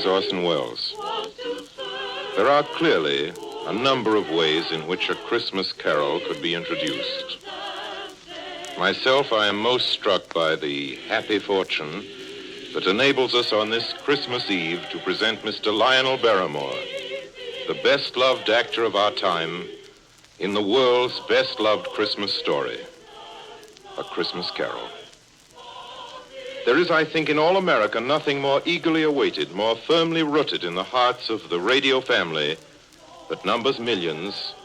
is Orson Welles. There are clearly a number of ways in which a Christmas carol could be introduced. Myself, I am most struck by the happy fortune that enables us on this Christmas Eve to present Mr. Lionel Barrymore, the best-loved actor of our time, in the world's best-loved Christmas story, A Christmas Carol. There is, I think, in all America, nothing more eagerly awaited, more firmly rooted in the hearts of the radio family that numbers millions,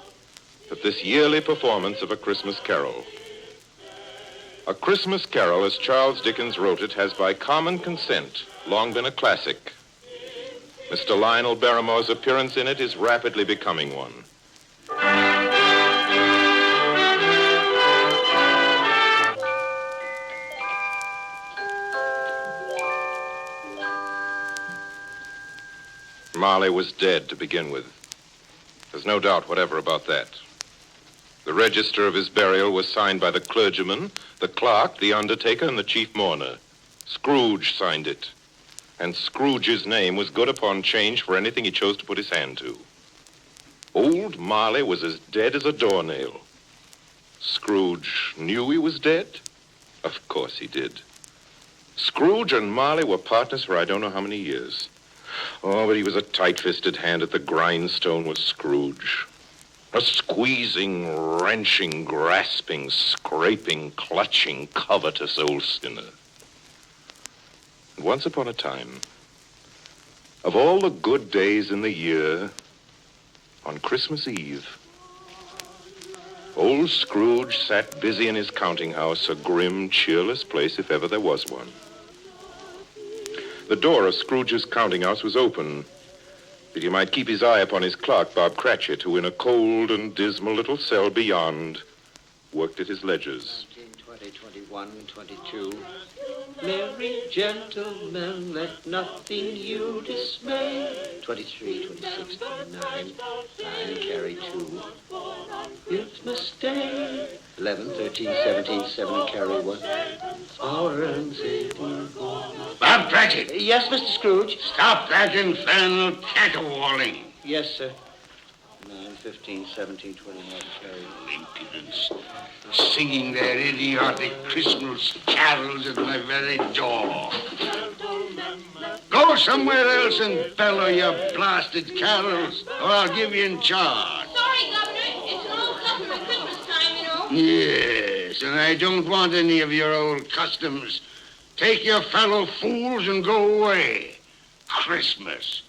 than this yearly performance of A Christmas Carol. A Christmas Carol, as Charles Dickens wrote it, has by common consent long been a classic. Mr. Lionel Barrymore's appearance in it is rapidly becoming one. Marley was dead to begin with. There's no doubt whatever about that. The register of his burial was signed by the clergyman, the clerk, the undertaker, and the chief mourner. Scrooge signed it. And Scrooge's name was good upon change for anything he chose to put his hand to. Old Marley was as dead as a doornail. Scrooge knew he was dead? Of course he did. Scrooge and Marley were partners for I don't know how many years. Oh, but he was a tight-fisted hand at the grindstone, was Scrooge. A squeezing, wrenching, grasping, scraping, clutching, covetous old sinner. And once upon a time, of all the good days in the year, on Christmas Eve, old Scrooge sat busy in his counting house, a grim, cheerless place if ever there was one. The door of Scrooge's counting house was open, that he might keep his eye upon his clerk, Bob Cratchit, who in a cold and dismal little cell beyond worked at his ledgers. 19, 20, 21, 22. Merry gentlemen, let nothing you dismay. 23, 26, 29. 9, carry 2. Christmas Day. 11, 13, 17, 7, carry 1. Hour and 18. Bob Cratchit! Yes, Mr. Scrooge? Stop that infernal caterwauling. Yes, sir. 9, 15, 17, 29, carry. Impudence. Singing their idiotic Christmas carols at my very door. Go somewhere else and bellow your blasted carols, or I'll give you in charge. Sorry, Governor. It's an old custom at Christmas time, you know. Yes, and I don't want any of your old customs. Take your fellow fools and go away. Christmas.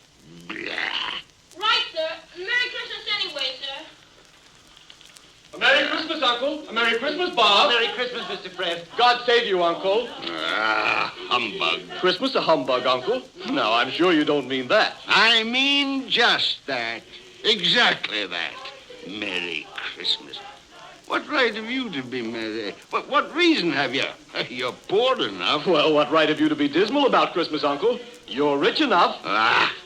Blah. Right, sir. Merry Christmas anyway, sir. A Merry Christmas, Uncle. A Merry Christmas, Bob. Merry Christmas, Mr. Fred. God save you, Uncle. Humbug. Christmas a humbug, Uncle? No, I'm sure you don't mean that. I mean just that. Exactly that. Merry Christmas. What right have you to be merry? What reason have you? You're poor enough. Well, what right have you to be dismal about Christmas, Uncle? You're rich enough.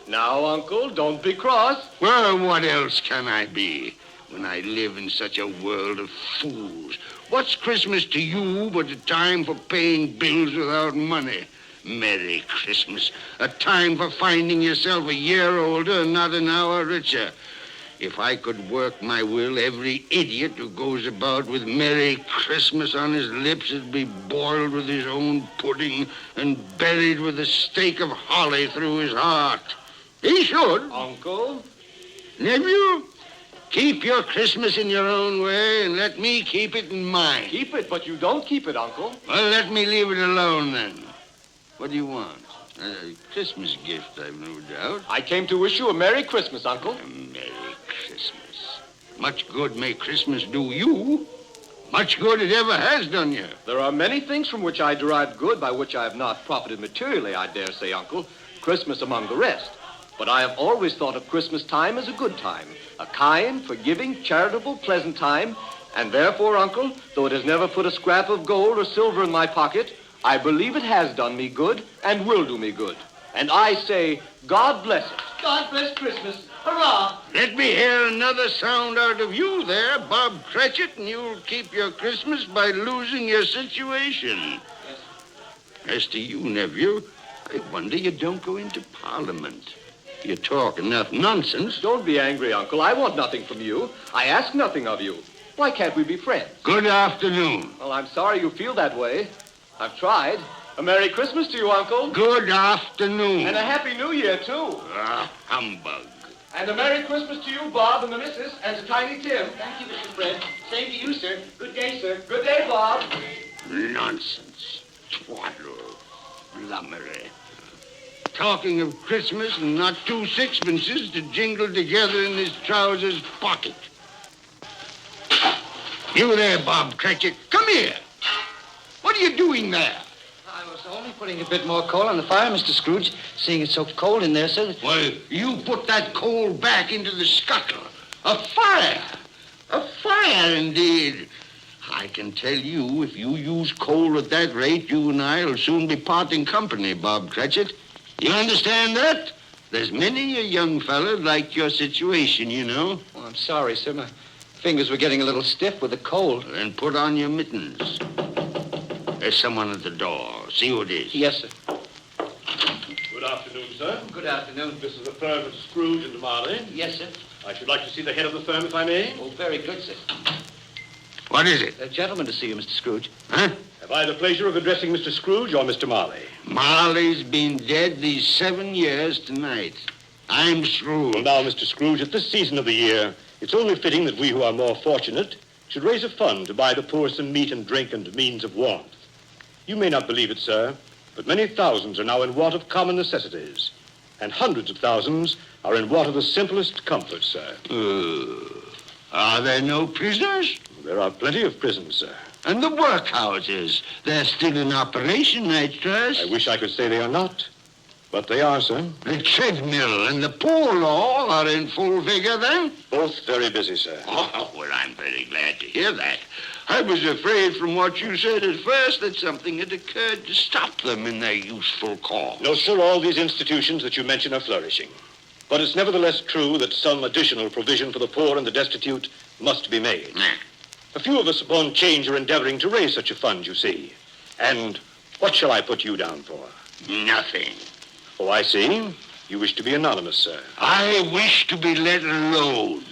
Now, Uncle, don't be cross. Well, what else can I be when I live in such a world of fools? What's Christmas to you but a time for paying bills without money? Merry Christmas. A time for finding yourself a year older and not an hour richer. If I could work my will, every idiot who goes about with Merry Christmas on his lips would be boiled with his own pudding and buried with a stake of holly through his heart. He should. Uncle? Nephew, keep your Christmas in your own way and let me keep it in mine. Keep it, but you don't keep it, Uncle. Well, let me leave it alone then. What do you want? A Christmas gift, I've no doubt. I came to wish you a Merry Christmas, Uncle. A Merry Christmas. Much good may Christmas do you. Much good it ever has done you. There are many things from which I derived good by which I have not profited materially, I dare say, Uncle. Christmas among the rest. But I have always thought of Christmas time as a good time. A kind, forgiving, charitable, pleasant time. And therefore, Uncle, though it has never put a scrap of gold or silver in my pocket, I believe it has done me good and will do me good. And I say, God bless it. God bless Christmas. Hurrah! Let me hear another sound out of you there, Bob Cratchit, and you'll keep your Christmas by losing your situation. As to you, nephew, I wonder you don't go into Parliament. You talk enough nonsense. Don't be angry, Uncle. I want nothing from you. I ask nothing of you. Why can't we be friends? Good afternoon. Well, I'm sorry you feel that way. I've tried. A Merry Christmas to you, Uncle. Good afternoon. And a Happy New Year, too. Humbug. And a Merry Christmas to you, Bob, and the missus, and to Tiny Tim. Thank you, Mr. Fred. Same to you, sir. Good day, sir. Good day, Bob. Nonsense. Twaddle. Blummery. Talking of Christmas and not 2 sixpences to jingle together in his trousers pocket. You there, Bob Cratchit. Come here. What are you doing there? I was only putting a bit more coal on the fire, Mr. Scrooge, seeing it's so cold in there, sir. Well, you put that coal back into the scuttle. A fire. A fire, indeed. I can tell you, if you use coal at that rate, you and I will soon be parting company, Bob Cratchit. You understand that? There's many a young fella like your situation, you know. Oh, I'm sorry, sir. My fingers were getting a little stiff with the cold. Then put on your mittens. There's someone at the door. See who it is. Yes, sir. Good afternoon, sir. Good afternoon. This is the firm of Scrooge and Marley. Yes, sir. I should like to see the head of the firm, if I may. Oh, very good, sir. What is it? A gentleman to see you, Mr. Scrooge. Huh? Have I the pleasure of addressing Mr. Scrooge or Mr. Marley? Marley's been dead these 7 years tonight. I'm Scrooge. Well, now, Mr. Scrooge, at this season of the year, it's only fitting that we who are more fortunate should raise a fund to buy the poor some meat and drink and means of warmth. You may not believe it, sir, but many thousands are now in want of common necessities, and hundreds of thousands are in want of the simplest comforts, sir. Are there no prisoners? There are plenty of prisons, sir. And the workhouses? They're still in operation, I trust. I wish I could say they are not, but they are, sir. The treadmill and the poor law are in full vigor, then? Both very busy, sir. Oh, well, I'm very glad to hear that. I was afraid from what you said at first that something had occurred to stop them in their useful cause. No, sir, all these institutions that you mention are flourishing. But it's nevertheless true that some additional provision for the poor and the destitute must be made. A few of us upon change are endeavoring to raise such a fund, you see. And what shall I put you down for? Nothing. Oh, I see. You wish to be anonymous, sir. I wish to be let alone.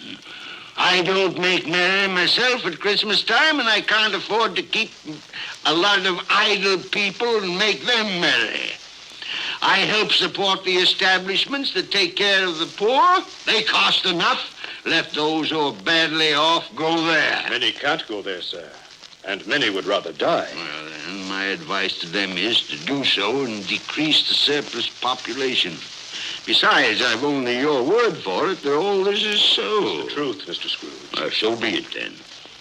I don't make merry myself at Christmas time, and I can't afford to keep a lot of idle people and make them merry. I help support the establishments that take care of the poor. They cost enough. Let those who are badly off go there. Many can't go there, sir. And many would rather die. Well, then, my advice to them is to do so and decrease the surplus population. Besides, I've only your word for it that all this is so. It's the truth, Mr. Scrooge. So be it, then.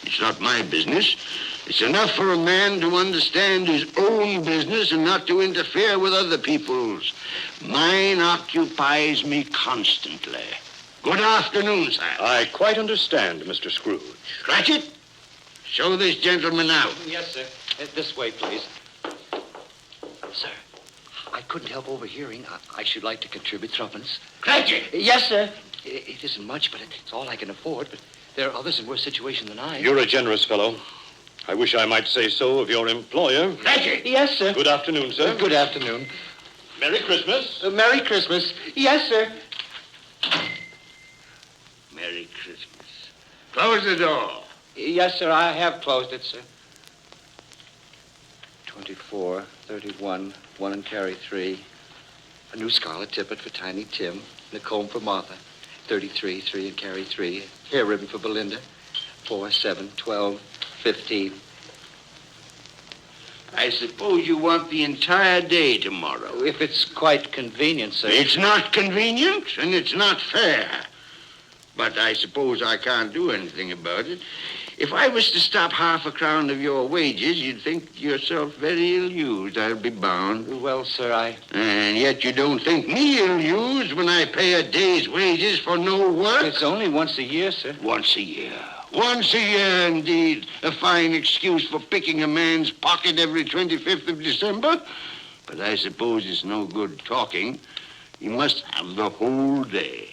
It's not my business. It's enough for a man to understand his own business and not to interfere with other people's. Mine occupies me constantly. Good afternoon, sir. I quite understand, Mr. Scrooge. Cratchit, show this gentleman out. Yes, sir. This way, please. Sir, I couldn't help overhearing. I should like to contribute threepence. Cratchit! Yes, sir. It isn't much, but it's all I can afford. But there are others in worse situation than I am. You're a generous fellow. I wish I might say so of your employer. Cratchit! Yes, sir. Good afternoon, sir. Good afternoon. Merry Christmas. Merry Christmas. Yes, sir. Merry Christmas. Close the door. Yes, sir. I have closed it, sir. 24, 31, 1 and carry 3. A new scarlet tippet for Tiny Tim. And a comb for Martha. 33, 3 and carry 3. Hair ribbon for Belinda. 4, 7, 12, 15. I suppose you want the entire day tomorrow. If it's quite convenient, sir. It's not convenient, and it's not fair. But I suppose I can't do anything about it. If I was to stop half a crown of your wages, you'd think yourself very ill-used, I'll be bound. Well, sir, And yet you don't think me ill-used when I pay a day's wages for no work? It's only once a year, sir. Once a year. Once a year, indeed. A fine excuse for picking a man's pocket every 25th of December. But I suppose it's no good talking. You must have the whole day.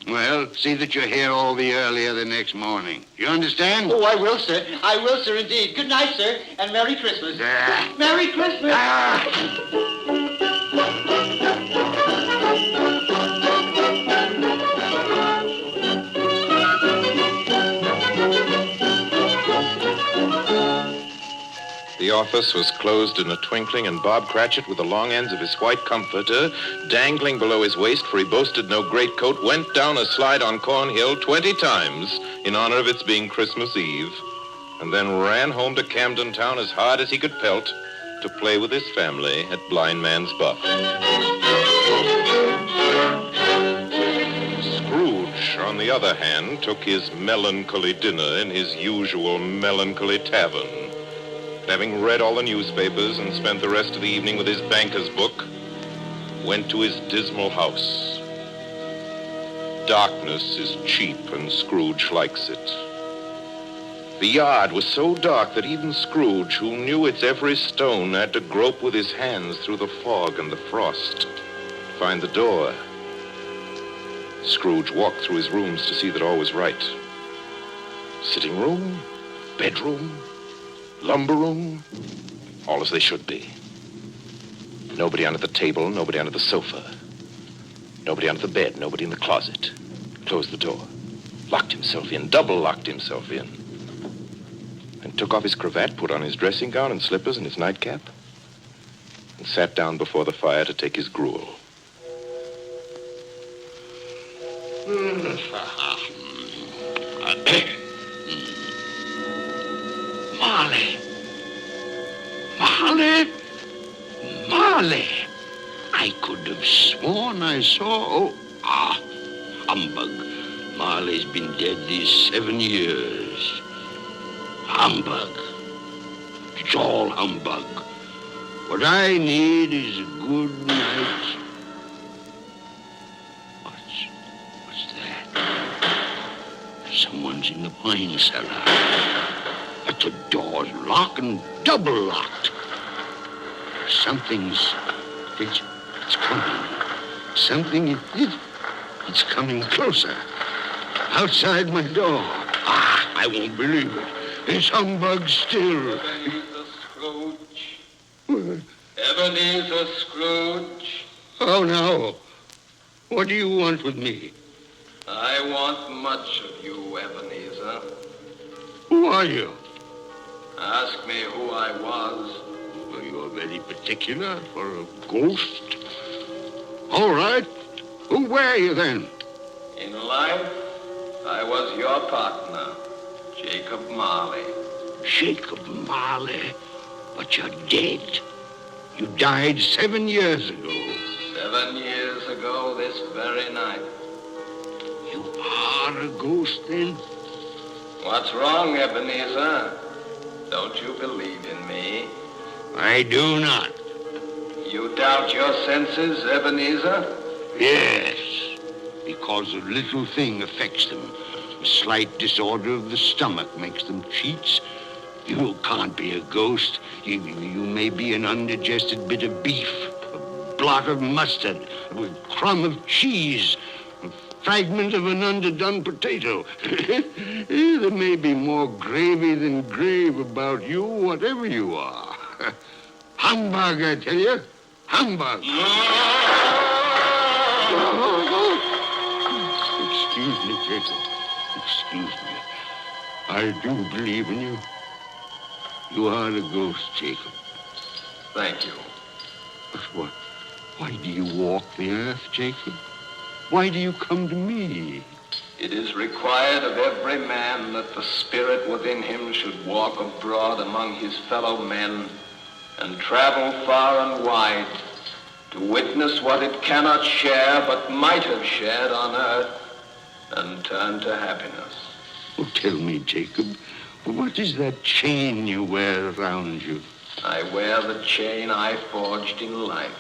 Well, see that you're here all the earlier the next morning. You understand? Oh, I will, sir. I will, sir, indeed. Good night, sir, and Merry Christmas. Ah. Merry Christmas. Ah. The office was closed in a twinkling, and Bob Cratchit, with the long ends of his white comforter dangling below his waist, for he boasted no greatcoat, went down a slide on Cornhill 20 times in honor of its being Christmas Eve, and then ran home to Camden Town as hard as he could pelt to play with his family at Blind Man's Buff. Scrooge, on the other hand, took his melancholy dinner in his usual melancholy tavern. Having read all the newspapers and spent the rest of the evening with his banker's book, went to his dismal house. Darkness is cheap, and Scrooge likes it. The yard was so dark that even Scrooge, who knew its every stone, had to grope with his hands through the fog and the frost to find the door. Scrooge walked through his rooms to see that all was right. Sitting room, bedroom, lumber room, all as they should be. Nobody under the table, nobody under the sofa, nobody under the bed, nobody in the closet. Closed the door, locked himself in, double locked himself in, and took off his cravat, put on his dressing gown and slippers and his nightcap, and sat down before the fire to take his gruel. Marley! I could have sworn I saw... humbug. Marley's been dead these 7 years. Humbug. It's all humbug. What I need is a good night. What's that? Someone's in the wine cellar. But the door's locked and double locked. It's coming. It's coming closer. Outside my door. I won't believe it. It's humbug still. Ebenezer Scrooge. Ebenezer Scrooge. Oh, now. What do you want with me? I want much of you, Ebenezer. Who are you? Ask me who I was. Well, you're very particular for a ghost. All right. Who were you then? In life, I was your partner, Jacob Marley. Jacob Marley? But you're dead. You died 7 years ago. 7 years ago this very night. You are a ghost then? What's wrong, Ebenezer? Don't you believe in me? I do not. You doubt your senses, Ebenezer? Yes, because a little thing affects them. A slight disorder of the stomach makes them cheats. You can't be a ghost. You may be an undigested bit of beef, a blot of mustard, a crumb of cheese, a fragment of an underdone potato. There may be more gravy than grave about you, whatever you are. Humbug, I tell you. Humbug. Excuse me, Jacob. Excuse me. I do believe in you. You are a ghost, Jacob. Thank you. But what? Why do you walk the earth, Jacob? Why do you come to me? It is required of every man that the spirit within him should walk abroad among his fellow men and travel far and wide to witness what it cannot share but might have shared on earth and turn to happiness. Oh, tell me, Jacob, what is that chain you wear around you? I wear the chain I forged in life.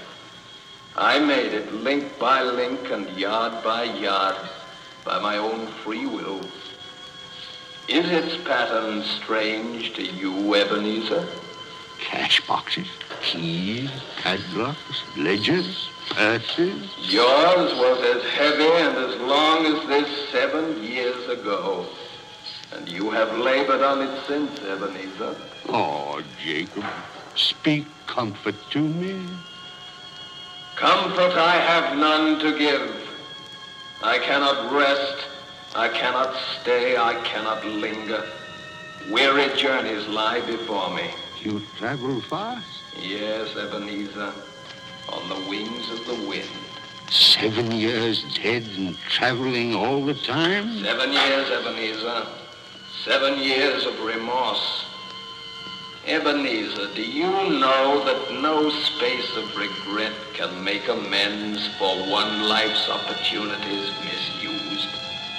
I made it link by link and yard by yard by my own free will. Is its pattern strange to you, Ebenezer? Cash boxes, keys, padlocks, ledgers, purses. Yours was as heavy and as long as this 7 years ago. And you have labored on it since, Ebenezer. Oh, Jacob, speak comfort to me. Comfort I have none to give. I cannot rest, I cannot stay, I cannot linger. Weary journeys lie before me. You travel fast? Yes, Ebenezer, on the wings of the wind. 7 years dead and traveling all the time? 7 years, Ebenezer. 7 years of remorse. Ebenezer, do you know that no space of regret can make amends for one life's opportunities misused?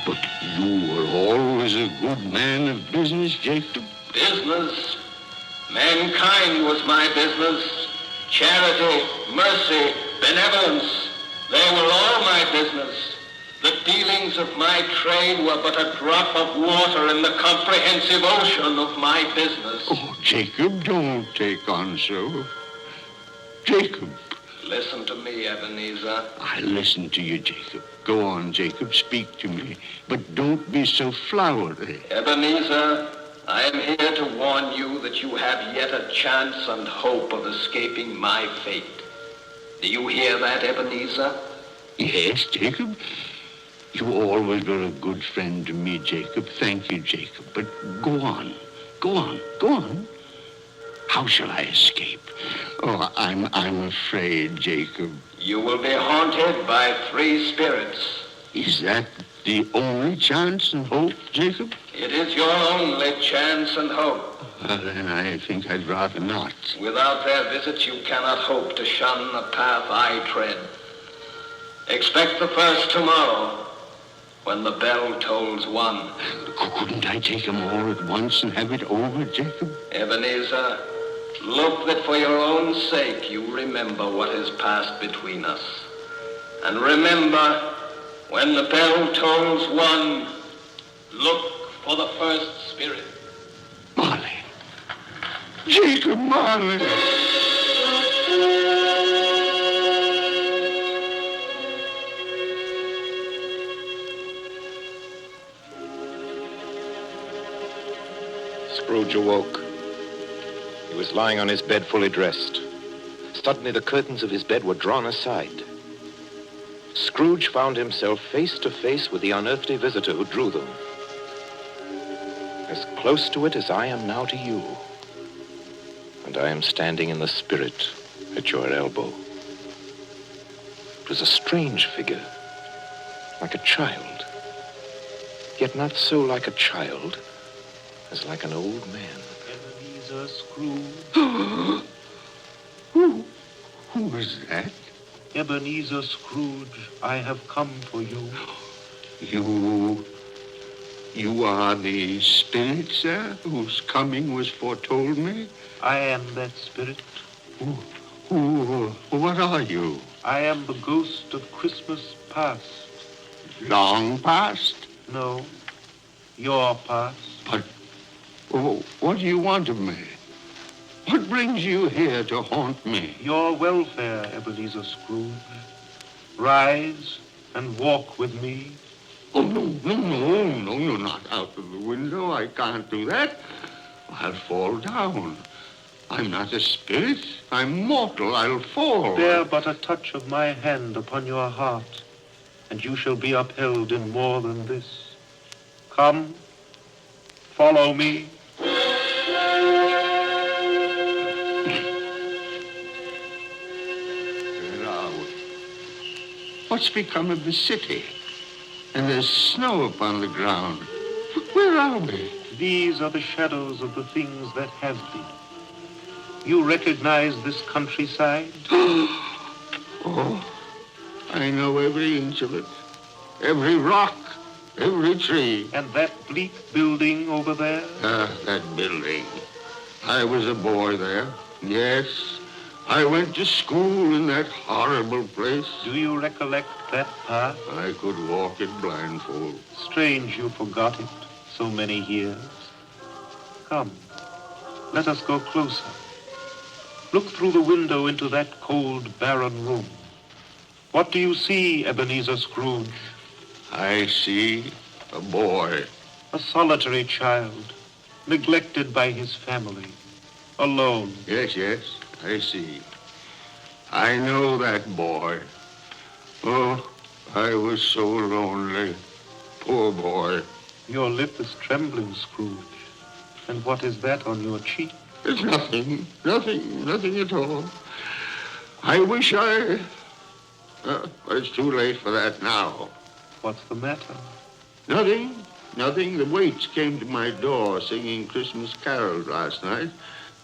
But you were always a good man of business, Jacob. Business? Mankind was my business. Charity, mercy, benevolence, they were all my business. The dealings of my trade were but a drop of water in the comprehensive ocean of my business. Oh, Jacob, don't take on so. Jacob. Listen to me, Ebenezer. I listen to you, Jacob. Go on, Jacob, speak to me. But don't be so flowery. Ebenezer, I am here to warn you that you have yet a chance and hope of escaping my fate. Do you hear that, Ebenezer? Yes, Jacob. You always were a good friend to me, Jacob. Thank you, Jacob. But go on. Go on. Go on. How shall I escape? Oh, I'm afraid, Jacob. You will be haunted by 3 spirits. Is that the only chance and hope, Jacob? It is your only chance and hope. Then I think I'd rather not. Without their visits, you cannot hope to shun the path I tread. Expect the first tomorrow, when the bell tolls 1. Couldn't I take them all at once and have it over, Jacob? Ebenezer, look that for your own sake you remember what has passed between us. And remember, when the bell tolls 1, look for the first spirit. Marley. Jacob Marley. Scrooge awoke. He was lying on his bed fully dressed. Suddenly the curtains of his bed were drawn aside. Scrooge found himself face to face with the unearthly visitor who drew them. As close to it as I am now to you. And I am standing in the spirit at your elbow. It was a strange figure, like a child. Yet not so like a child as like an old man. Ebenezer Scrooge. Who is that? Ebenezer Scrooge, I have come for you. You are the spirit, sir, whose coming was foretold me? I am that spirit. What are you? I am the ghost of Christmas past. Long past? No, your past. But what do you want of me? What brings you here to haunt me? Your welfare, Ebenezer Scrooge. Rise and walk with me. Oh, no, not out of the window. I can't do that. I'll fall down. I'm not a spirit. I'm mortal. I'll fall. Bear but a touch of my hand upon your heart, and you shall be upheld in more than this. Come, follow me. What's become of the city? And there's snow upon the ground. Where are we? These are the shadows of the things that have been. You recognize this countryside? Oh, I know every inch of it. Every rock, every tree. And that bleak building over there? That building. I was a boy there. Yes, I went to school in that horrible place. Do you recollect that path? I could walk it blindfold. Strange you forgot it so many years. Come, let us go closer. Look through the window into that cold, barren room. What do you see, Ebenezer Scrooge? I see a boy. A solitary child, neglected by his family, alone. Yes, I see. I know that boy. Oh, I was so lonely. Poor boy. Your lip is trembling, Scrooge. And what is that on your cheek? It's nothing. Nothing at all. I wish I... it's too late for that now. What's the matter? Nothing. The waits came to my door singing Christmas carols last night.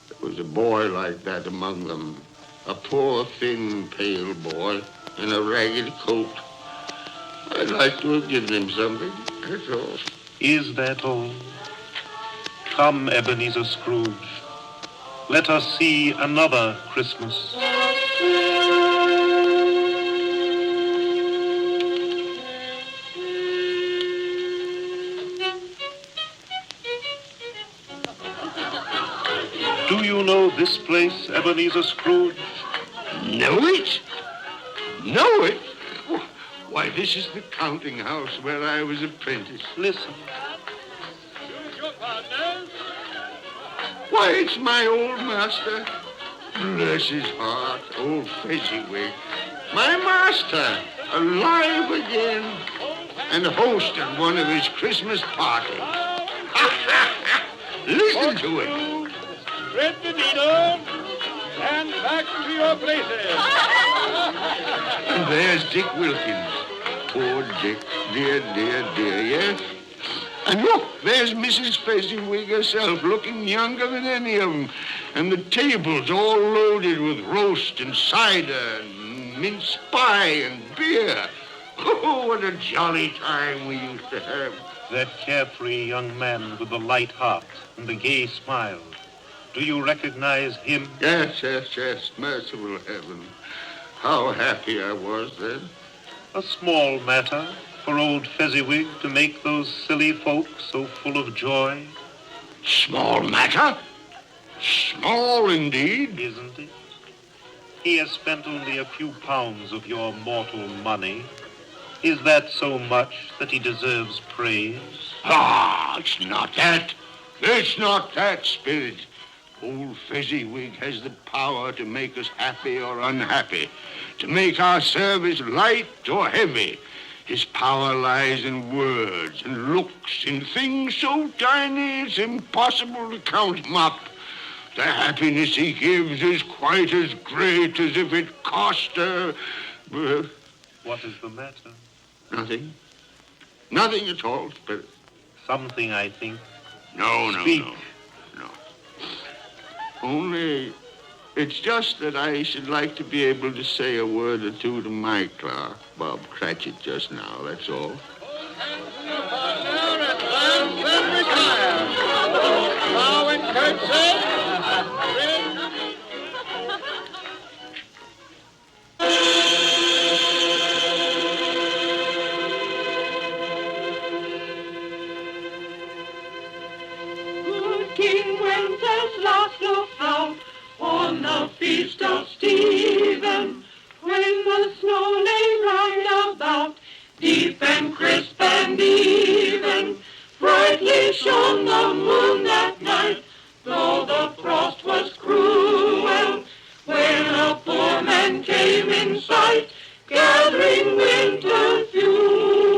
There was a boy like that among them. A poor, thin, pale boy in a ragged coat. I'd like to have given him something, that's all. Is that all? Come, Ebenezer Scrooge. Let us see another Christmas. Do you know this place, Ebenezer Scrooge? Know it? Know it? Why, this is the counting house where I was apprentice. Listen. Why, it's my old master. Bless his heart, old Fezziwig. My master, alive again, and hosting one of his Christmas parties. Listen to it. Thread the needle and back to your places. And there's Dick Wilkins. Poor Dick. Dear, yes? And look, there's Mrs. Fezziwig herself, looking younger than any of them. And the table's all loaded with roast and cider and mince pie and beer. Oh, what a jolly time we used to have. That carefree young man with the light heart and the gay smile. Do you recognize him? Yes. Merciful heaven. How happy I was then. A small matter for old Fezziwig to make those silly folks so full of joy. Small matter? Small indeed. Isn't it? He has spent only a few pounds of your mortal money. Is that so much that he deserves praise? It's not that. It's not that, Spirit. Old Fezziwig has the power to make us happy or unhappy, to make our service light or heavy. His power lies in words and looks, in things so tiny it's impossible to count them up. The happiness he gives is quite as great as if it cost her... What is the matter? Nothing. Nothing at all, Spirit. Something, I think. No. Speak. No. Only, it's just that I should like to be able to say a word or two to my clerk, Bob Cratchit, just now, that's all. Bow and curtsy. King Wenceslas looked out on the feast of Stephen, when the snow lay round about, deep and crisp and even. Brightly shone the moon that night, though the frost was cruel, when a poor man came in sight, gathering winter fuel.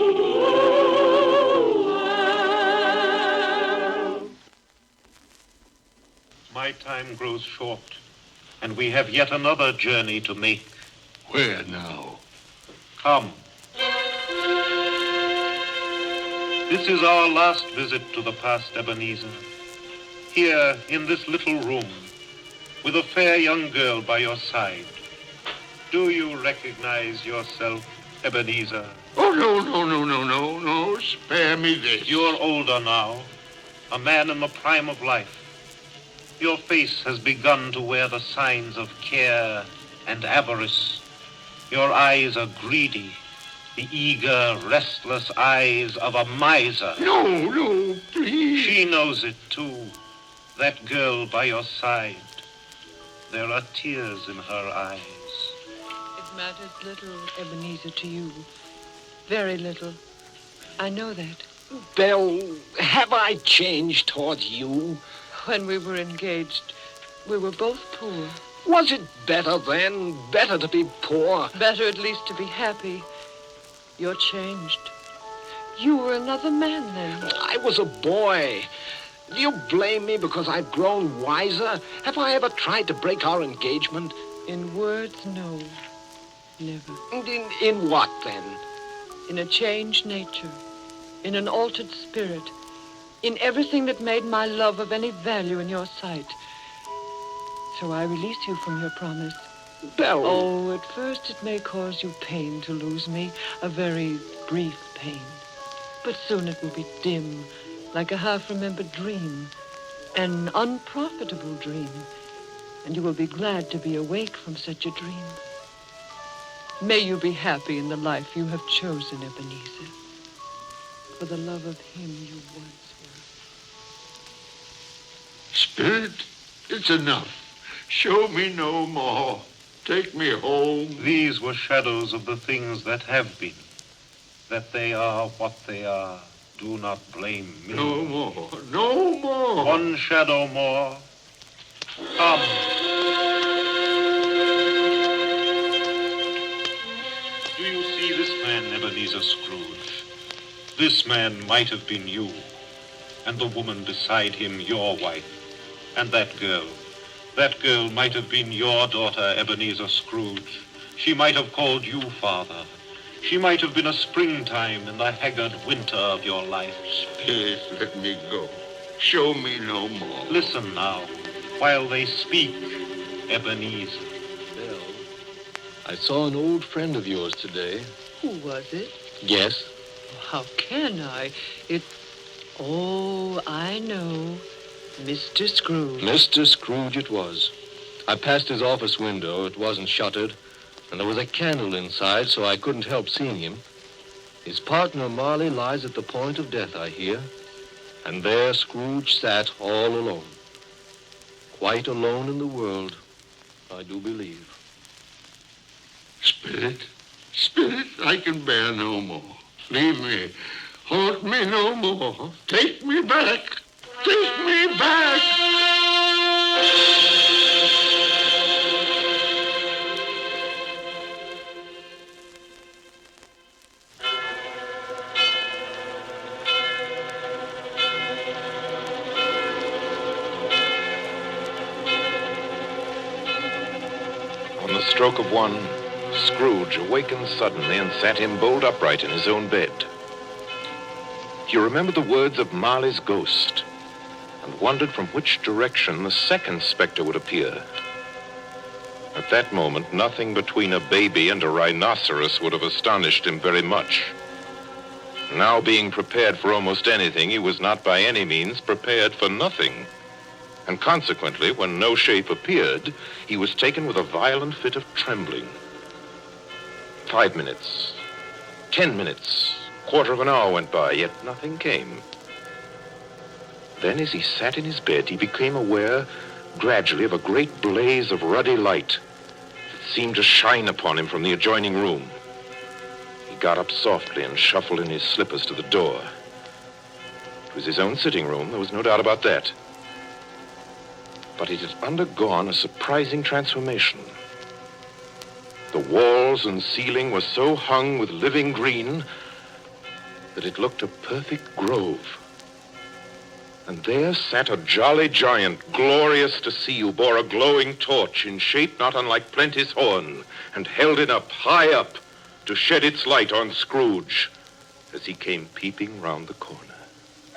My time grows short, and we have yet another journey to make. Where now? Come. This is our last visit to the past, Ebenezer. Here, in this little room, with a fair young girl by your side. Do you recognize yourself, Ebenezer? Oh, no. Spare me this. You're older now, a man in the prime of life. Your face has begun to wear the signs of care and avarice. Your eyes are greedy, the eager, restless eyes of a miser. No, please. She knows it, too, that girl by your side. There are tears in her eyes. It matters little, Ebenezer, to you. Very little. I know that. Belle, have I changed towards you? When we were engaged, we were both poor. Was it better then? Better to be poor? Better at least to be happy. You're changed. You were another man then. I was a boy. Do you blame me because I've grown wiser? Have I ever tried to break our engagement? In words, no. Never. In what, then? In a changed nature. In an altered spirit. In everything that made my love of any value in your sight. So I release you from your promise. Belle. Oh, at first it may cause you pain to lose me. A very brief pain. But soon it will be dim, like a half-remembered dream. An unprofitable dream. And you will be glad to be awake from such a dream. May you be happy in the life you have chosen, Ebenezer. For the love of him you once were. Spirit, it's enough. Show me no more. Take me home. These were shadows of the things that have been. That they are what they are. Do not blame me. No more. No more. One shadow more. Come. Do you see this man, Ebenezer Scrooge? This man might have been you, and the woman beside him your wife, and that girl might have been your daughter, Ebenezer Scrooge. She might have called you father. She might have been a springtime in the haggard winter of your life. Spirit, let me go. Show me no more. Listen now, while they speak, Ebenezer. Belle, I saw an old friend of yours today. Who was it? Yes. How can I? Oh, I know. Mr. Scrooge. Mr. Scrooge it was. I passed his office window. It wasn't shuttered, and there was a candle inside, so I couldn't help seeing him. His partner, Marley, lies at the point of death, I hear. And there Scrooge sat all alone. Quite alone in the world, I do believe. Spirit, I can bear no more. Leave me. Haunt me no more. Take me back. Take me back. On the stroke of one, Scrooge awakened suddenly and sat him bolt upright in his own bed. He remembered the words of Marley's ghost and wondered from which direction the second specter would appear. At that moment, nothing between a baby and a rhinoceros would have astonished him very much. Now being prepared for almost anything, he was not by any means prepared for nothing. And consequently, when no shape appeared, he was taken with a violent fit of trembling. 5 minutes, 10 minutes, quarter of an hour went by, yet nothing came. Then, as he sat in his bed, he became aware gradually of a great blaze of ruddy light that seemed to shine upon him from the adjoining room. He got up softly and shuffled in his slippers to the door. It was his own sitting room, there was no doubt about that. But it had undergone a surprising transformation. The walls and ceiling were so hung with living green that it looked a perfect grove. And there sat a jolly giant, glorious to see, who bore a glowing torch in shape not unlike Plenty's horn, and held it up, high up, to shed its light on Scrooge as he came peeping round the corner.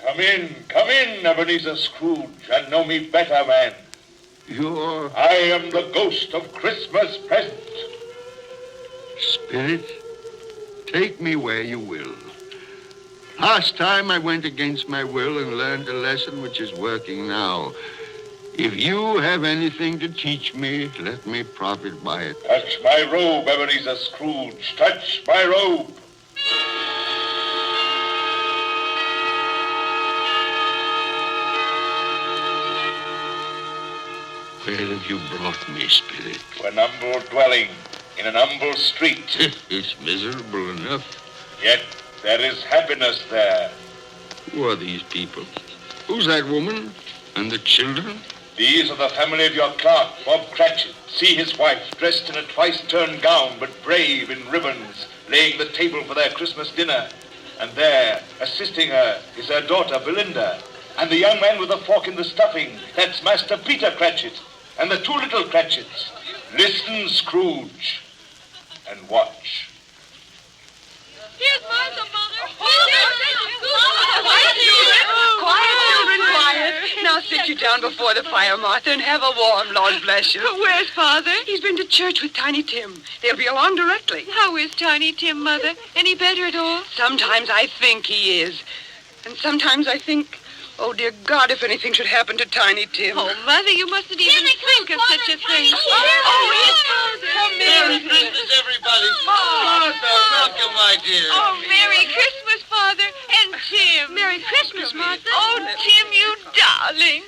Come in, Ebenezer Scrooge, and know me better, man. I am the ghost of Christmas present. Spirit, take me where you will. Last time I went against my will and learned a lesson which is working now. If you have anything to teach me, let me profit by it. Touch my robe, Ebenezer Scrooge. Touch my robe. Where have you brought me, Spirit? To an humble dwelling in an humble street. It's miserable enough. Yet there is happiness there. Who are these people? Who's that woman? And the children? These are the family of your clerk, Bob Cratchit. See his wife, dressed in a twice-turned gown, but brave in ribbons, laying the table for their Christmas dinner. And there, assisting her, is her daughter, Belinda. And the young man with the fork in the stuffing, that's Master Peter Cratchit. And the two little Cratchits. Listen, Scrooge, and watch. Here's Martha, Mother. Quiet, children, quiet. Now sit you down before the fire, Martha, and have a warm, Lord bless you. Where's Father? He's been to church with Tiny Tim. They'll be along directly. How is Tiny Tim, Mother? Any better at all? Sometimes I think he is. And sometimes I think, oh, dear God, if anything should happen to Tiny Tim. Oh, Mother, you mustn't even think of such a thing. Yes, Father. Come Merry Christmas, everybody. Martha, welcome, my dear. Oh, Merry Christmas, Father, and Tim. Merry Christmas, Martha. Oh, Tim, you darling.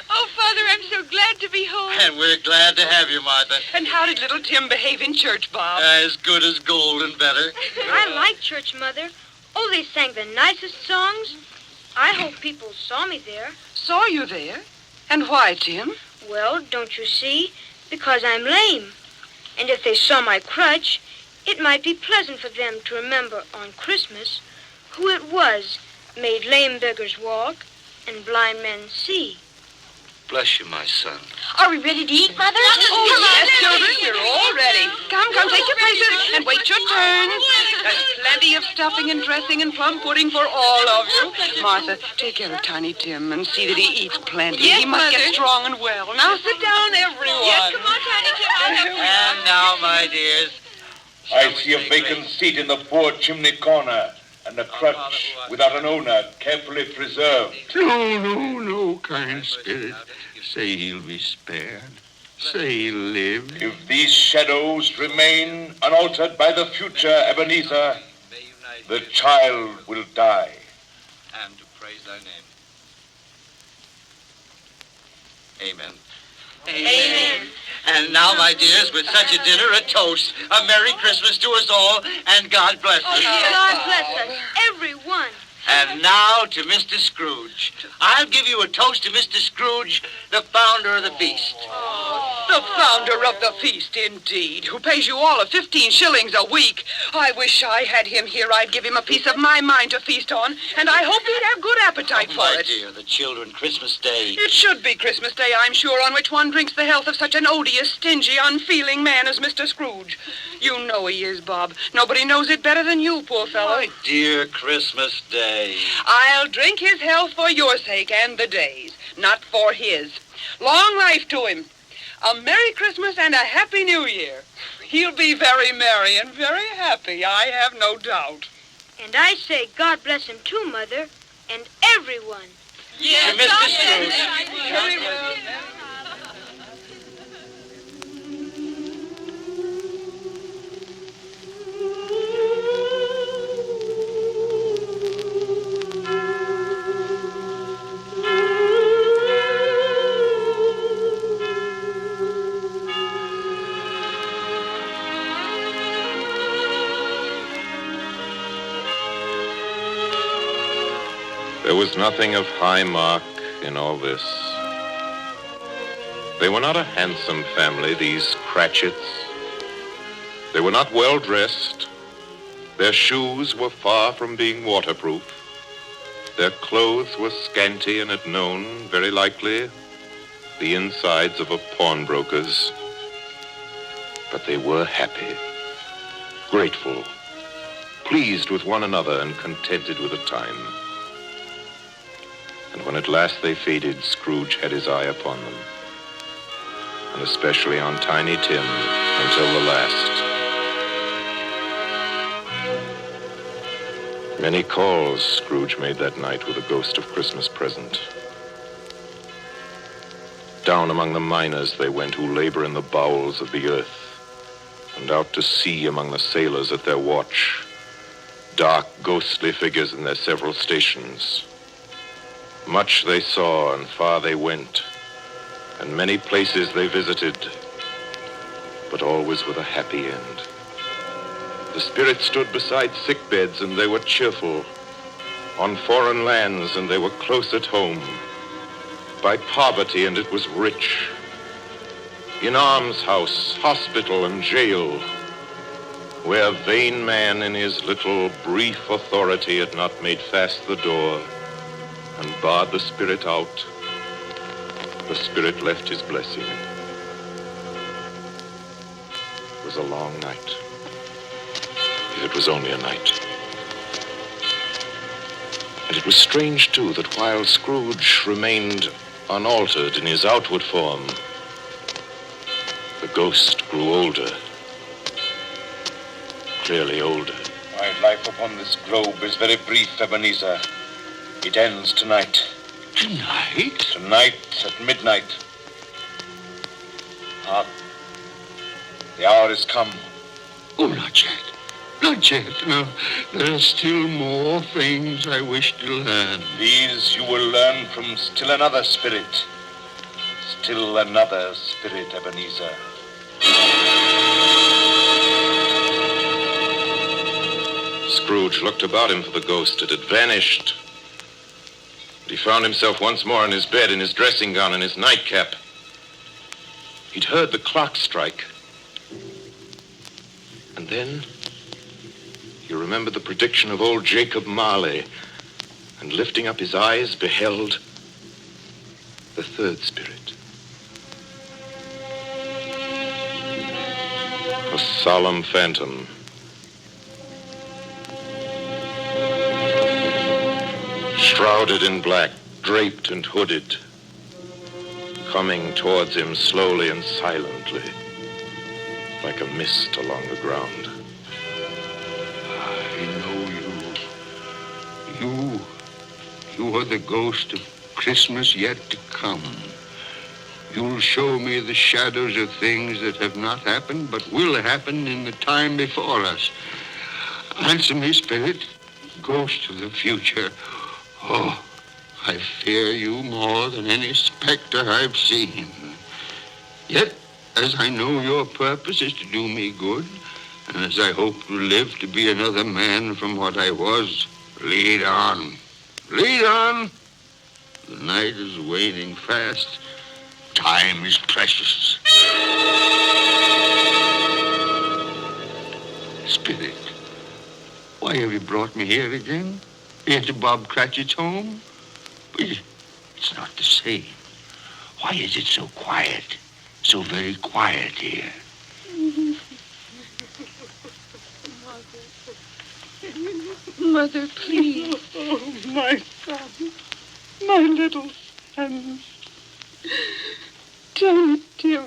Oh, Father, I'm so glad to be home. And we're glad to have you, Martha. And how did little Tim behave in church, Bob? As good as gold and better. I like church, Mother. Oh, they sang the nicest songs. I hope people saw me there. Saw you there? And why, Tim? Well, don't you see? Because I'm lame. And if they saw my crutch, it might be pleasant for them to remember on Christmas who it was made lame beggars walk and blind men see. Bless you, my son. Are we ready to eat, Mother? Oh, yes, children, we're all ready. Come, take your places and wait your turn. There's plenty of stuffing and dressing and plum pudding for all of you. Martha, take care of Tiny Tim and see that he eats plenty. Yes, he must Mother. get strong and well. Now sit down, everyone. Yes, come on, Tiny Tim. I'll help you. And now, my dears. I see a vacant seat in the poor chimney corner, and a crutch without an owner, carefully preserved. No, kind spirit. Say he'll be spared. Say he'll live. If these shadows remain unaltered by the future, Ebenezer, the child will die. And to praise thy name. Amen. Amen. And now, my dears, with such a dinner, a toast. A Merry Christmas to us all, and God bless us. God bless us, everyone. And now to Mr. Scrooge. I'll give you a toast to Mr. Scrooge, the founder of the feast. The founder of the feast, indeed, who pays you all of 15 shillings a week. I wish I had him here. I'd give him a piece of my mind to feast on, and I hope he'd have good appetite for My it. dear, the children, Christmas Day. It should be Christmas Day, I'm sure, on which one drinks the health of such an odious, stingy, unfeeling man as Mr. Scrooge. You know he is, Bob. Nobody knows it better than you, poor fellow. My dear Christmas Day. I'll drink his health for your sake and the day's, not for his. Long life to him. A Merry Christmas and a Happy New Year. He'll be very merry and very happy, I have no doubt. And I say God bless him too, Mother, and everyone. Yes, to Mr. Scrooge. Very well. There was nothing of high mark in all this. They were not a handsome family, these Cratchits. They were not well dressed. Their shoes were far from being waterproof. Their clothes were scanty and had known, very likely, the insides of a pawnbroker's. But they were happy, grateful, pleased with one another and contented with the time. And when at last they faded, Scrooge had his eye upon them, and especially on Tiny Tim until the last. Many calls Scrooge made that night with a ghost of Christmas present. Down among the miners they went who labor in the bowels of the earth, and out to sea among the sailors at their watch, dark, ghostly figures in their several stations. Much they saw and far they went, and many places they visited, but always with a happy end. The spirits stood beside sick beds and they were cheerful, on foreign lands and they were close at home, by poverty and it was rich, in almshouse, hospital and jail, where vain man in his little brief authority had not made fast the door, and barred the spirit out, the spirit left his blessing. It was a long night. If it was only a night. And it was strange, too, that while Scrooge remained unaltered in his outward form, the ghost grew older. Clearly older. My life upon this globe is very brief, Ebenezer. It ends tonight. Tonight? Tonight at midnight. Hark. The hour is come. Oh, not yet. Not yet. No, there are still more things I wish to learn. These you will learn from still another spirit. Still another spirit, Ebenezer. Scrooge looked about him for the ghost. It had vanished. But he found himself once more in his bed, in his dressing gown, in his nightcap. He'd heard the clock strike. And then he remembered the prediction of old Jacob Marley, and lifting up his eyes, beheld the third spirit. A solemn phantom. Shrouded in black, draped and hooded, coming towards him slowly and silently, like a mist along the ground. I know you. You are the ghost of Christmas yet to come. You'll show me the shadows of things that have not happened, but will happen in the time before us. Answer me, spirit, ghost of the future. Oh, I fear you more than any specter I've seen. Yet, as I know your purpose is to do me good, and as I hope to live to be another man from what I was, lead on. Lead on. The night is waning fast. Time is precious. Spirit, why have you brought me here again? Here to Bob Cratchit's home? But it's not the same. Why is it so quiet? So very quiet here. Mother, please. Oh, my son. My little son. Tiny Tim.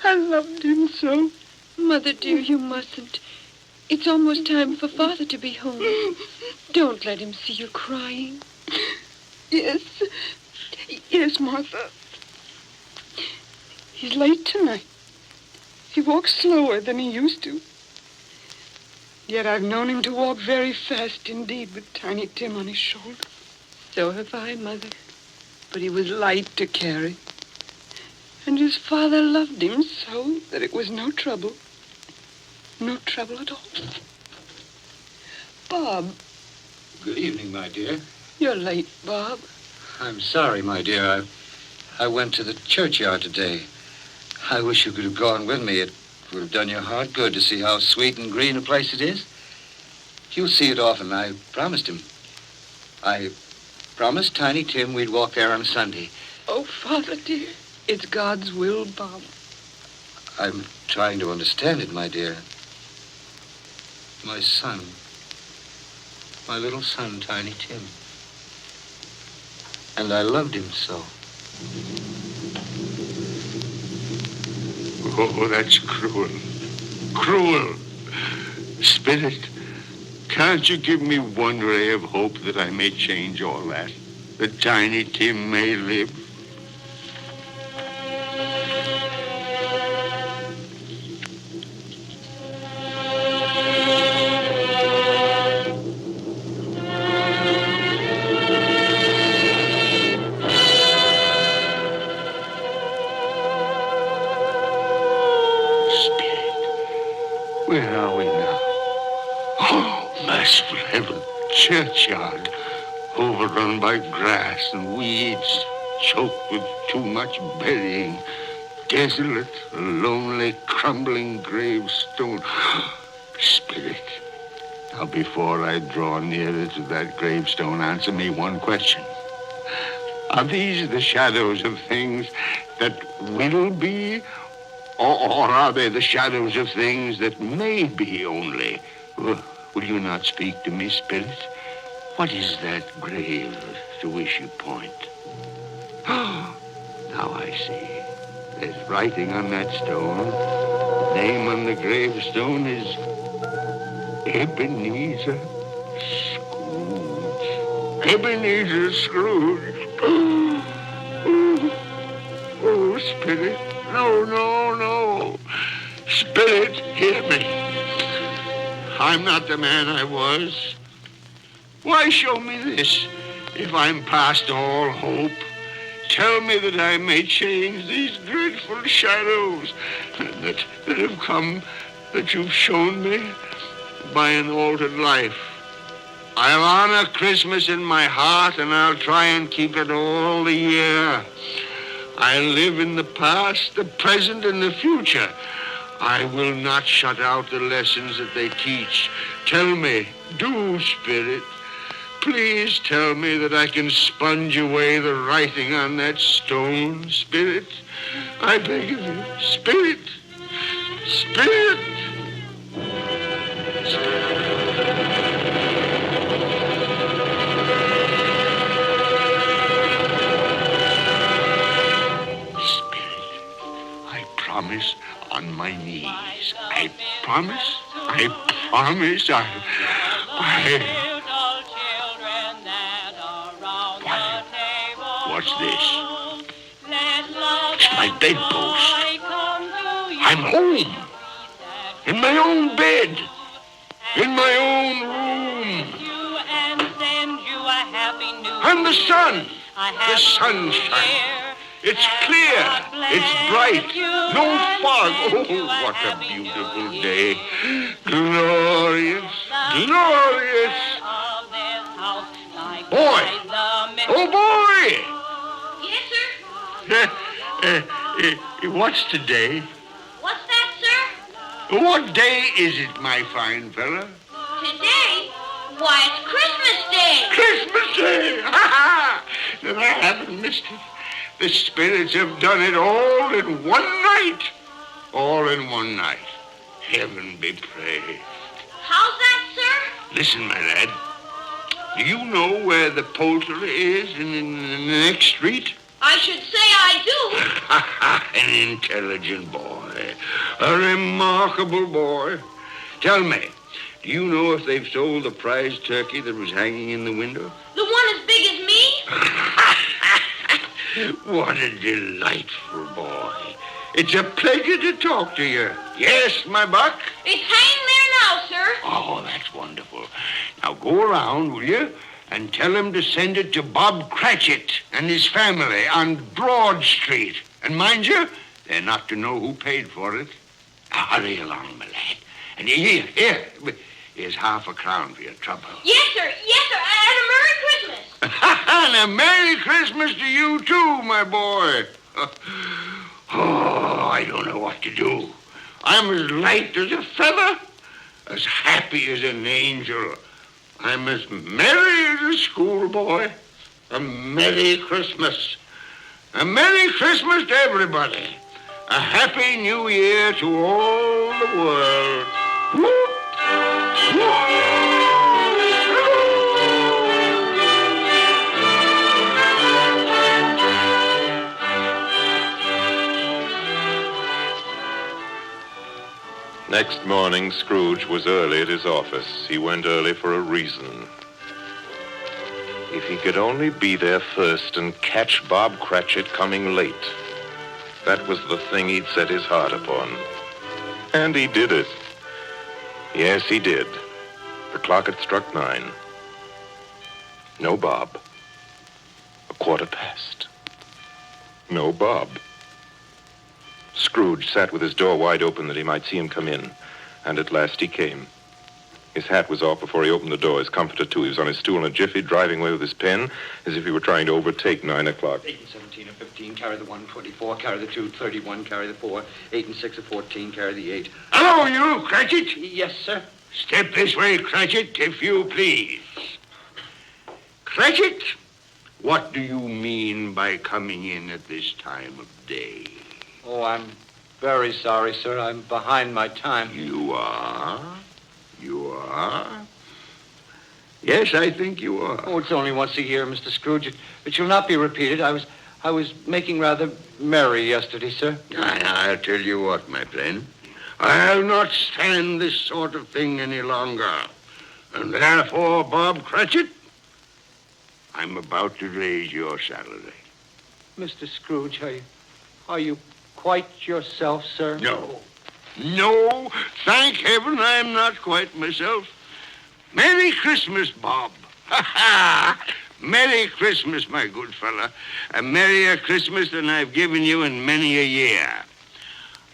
I loved him so. Mother, dear, you mustn't. It's almost time for Father to be home. Don't let him see you crying. Yes. Yes, Martha. He's late tonight. He walks slower than he used to. Yet I've known him to walk very fast indeed with Tiny Tim on his shoulder. So have I, Mother. But he was light to carry. And his father loved him so that it was no trouble. No trouble at all. Bob. Good evening, my dear. You're late, Bob. I'm sorry, my dear. I went to the churchyard today. I wish you could have gone with me. It would have done your heart good to see how sweet and green a place it is. You'll see it often. I promised him. I promised Tiny Tim we'd walk there on Sunday. Oh, Father, dear. It's God's will, Bob. I'm trying to understand it, my dear. My son. My little son, Tiny Tim. And I loved him so. Oh, that's cruel. Cruel. Spirit, can't you give me one ray of hope that I may change all that? That Tiny Tim may live? Where are we now? Oh, merciful heaven. Churchyard, overrun by grass and weeds, choked with too much burying. Desolate, lonely, crumbling gravestone. Spirit, now before I draw nearer to that gravestone, answer me one question. Are these the shadows of things that will be? Or are they the shadows of things that may be only? Will you not speak to me, Spirit? What is that grave to which you point? Oh, now I see. There's writing on that stone. The name on the gravestone is Ebenezer Scrooge. Ebenezer Scrooge. Oh, Spirit. No. Spirit, hear me. I'm not the man I was. Why show me this if I'm past all hope? Tell me that I may change these dreadful shadows that have come, that you've shown me by an altered life. I'll honor Christmas in my heart, and I'll try and keep it all the year. I'll live in the past, the present, and the future. I will not shut out the lessons that they teach. Tell me, do, Spirit. Please tell me that I can sponge away the writing on that stone, Spirit. I beg of you, Spirit. Spirit. Promise on my knees. I promise. What's this? It's my bedpost. I'm home. In my own bed. In my own room. And the sun. The sunshine. It's clear. It's bright. No fog. Oh, what a beautiful day. Glorious. Glorious. Boy. Oh, boy. Yes, sir? What's today? What's that, sir? What day is it, my fine fella? Today? Why, it's Christmas Day. Christmas Day. Ha ha. Then I haven't missed it. The spirits have done it all in one night. All in one night. Heaven be praised. How's that, sir? Listen, my lad. Do you know where the poultry is in the next street? I should say I do. An intelligent boy. A remarkable boy. Tell me, do you know if they've sold the prize turkey that was hanging in the window? The one as big as me? What a delightful boy. It's a pleasure to talk to you. Yes, my buck? It's hanging there now, sir. Oh, that's wonderful. Now go around, will you, and tell him to send it to Bob Cratchit and his family on Broad Street. And mind you, they're not to know who paid for it. Now, hurry along, my lad. And here's half a crown for your trouble. Yes, sir. And a Merry Christmas. And a Merry Christmas to you, too, my boy. Oh, I don't know what to do. I'm as light as a feather, as happy as an angel. I'm as merry as a schoolboy. A Merry Christmas. A Merry Christmas to everybody. A Happy New Year to all the world. Whoop! Whoop! Next morning, Scrooge was early at his office. He went early for a reason. If he could only be there first and catch Bob Cratchit coming late. That was the thing he'd set his heart upon. And he did it. Yes, he did. The clock had struck 9. No Bob. 1:15. No Bob. Scrooge sat with his door wide open that he might see him come in. And at last he came. His hat was off before he opened the door, his comforter too. He was on his stool in a jiffy, driving away with his pen, as if he were trying to overtake 9 o'clock. 8 and 17 are 15, carry the 1, 24, carry the 2, 31, carry the 4, 8 and 6 are 14, carry the 8. Hello, you, Cratchit. Yes, sir. Step this way, Cratchit, if you please. Cratchit, What do you mean by coming in at this time of day? Oh, I'm very sorry, sir. I'm behind my time. You are? You are? Yes, I think you are. Oh, it's only once a year, Mr. Scrooge. It shall not be repeated. I was making rather merry yesterday, sir. I'll tell you what, my friend. I'll not stand this sort of thing any longer. And therefore, Bob Cratchit, I'm about to raise your salary. Mr. Scrooge, are you quite yourself, sir? No, thank heaven I'm not quite myself. Merry Christmas, Bob. Ha ha! Merry Christmas, my good fella. A merrier Christmas than I've given you in many a year.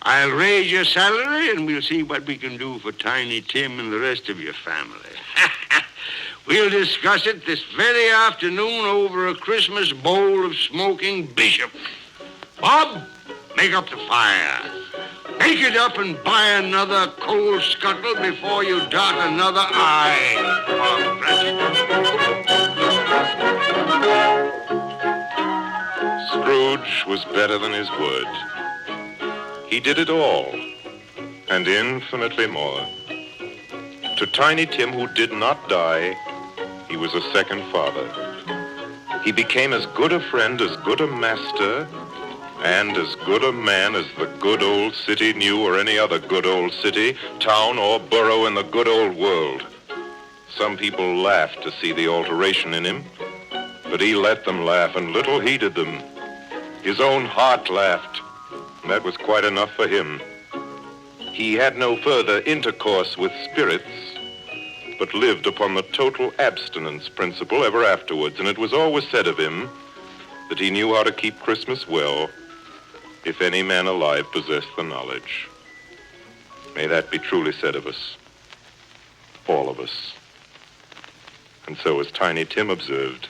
I'll raise your salary and we'll see what we can do for Tiny Tim and the rest of your family. We'll discuss it this very afternoon over a Christmas bowl of smoking bishop. Bob, make up the fire. Make it up and buy another coal scuttle before you dot another I. Bob Cratchit. Scrooge was better than his word. He did it all, and infinitely more. To Tiny Tim, who did not die, he was a second father. He became as good a friend, as good a master, and as good a man as the good old city knew, or any other good old city, town, or borough in the good old world. Some people laughed to see the alteration in him, but he let them laugh and little heeded them. His own heart laughed, and that was quite enough for him. He had no further intercourse with spirits, but lived upon the total abstinence principle ever afterwards, and it was always said of him that he knew how to keep Christmas well, if any man alive possessed the knowledge. May that be truly said of us, all of us. And so, as Tiny Tim observed,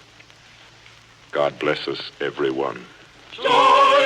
God bless us, everyone. Joy!